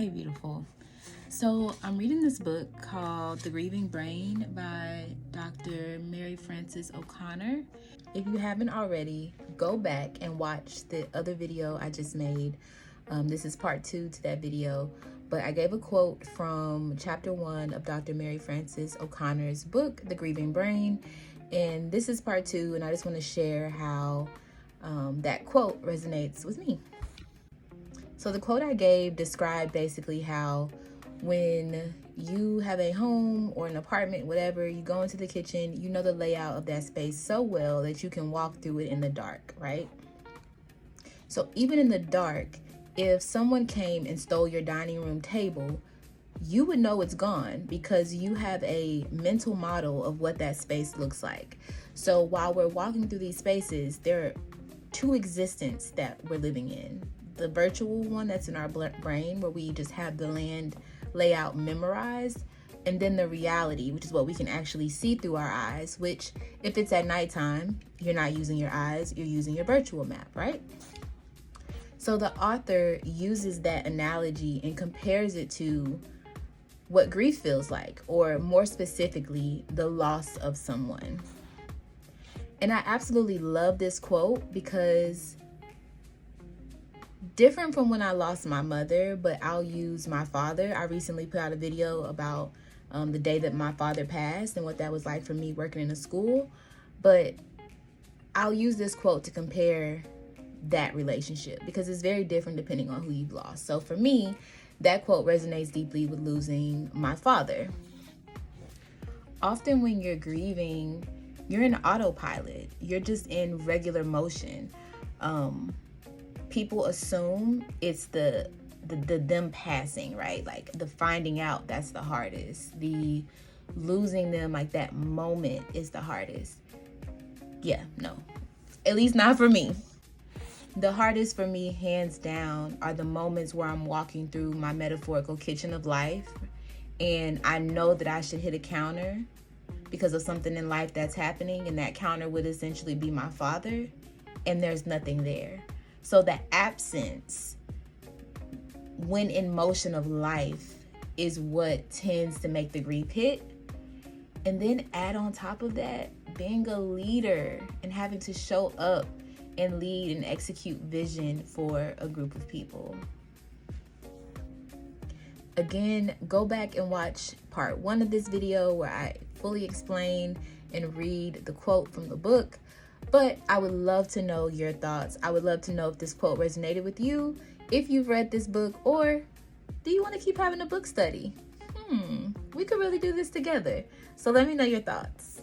Hey, beautiful. So I'm reading this book called The Grieving Brain by Dr. Mary Frances O'Connor. If you haven't already, go back and watch the other video I just made. This is part 2 to that video, but I gave a quote from chapter 1 of Dr. Mary Frances O'Connor's book, The Grieving Brain, and this is part 2, and I just want to share how that quote resonates with me. So the quote I gave described basically how when you have a home or an apartment, whatever, you go into the kitchen, you know the layout of that space so well that you can walk through it in the dark, right? So even in the dark, if someone came and stole your dining room table, you would know it's gone because you have a mental model of what that space looks like. So while we're walking through these spaces, there are two existences that we're living in. The virtual one that's in our brain where we just have the land layout memorized, and then the reality, which is what we can actually see through our eyes, which if it's at nighttime, you're not using your eyes, you're using your virtual map, right? So the author uses that analogy and compares it to what grief feels like, or more specifically, the loss of someone. And I absolutely love this quote because different from when I lost my mother, but I'll use my father. I recently put out a video about the day that my father passed and what that was like for me working in a school. But I'll use this quote to compare that relationship because it's very different depending on who you've lost. So for me, that quote resonates deeply with losing my father. Often when you're grieving, you're in autopilot. You're just in regular motion. People assume it's the them passing, right? Like the finding out, that's the hardest. The losing them, like that moment, is the hardest. Yeah, no, at least not for me. The hardest for me, hands down, are the moments where I'm walking through my metaphorical kitchen of life and I know that I should hit a counter because of something in life that's happening, and that counter would essentially be my father, and there's nothing there. So the absence, when in motion of life, is what tends to make the grief hit. And then add on top of that, being a leader and having to show up and lead and execute vision for a group of people. Again, go back and watch part 1 of this video where I fully explain and read the quote from the book. But I would love to know your thoughts. I would love to know if this quote resonated with you, if you've read this book, or do you want to keep having a book study? We could really do this together. So let me know your thoughts.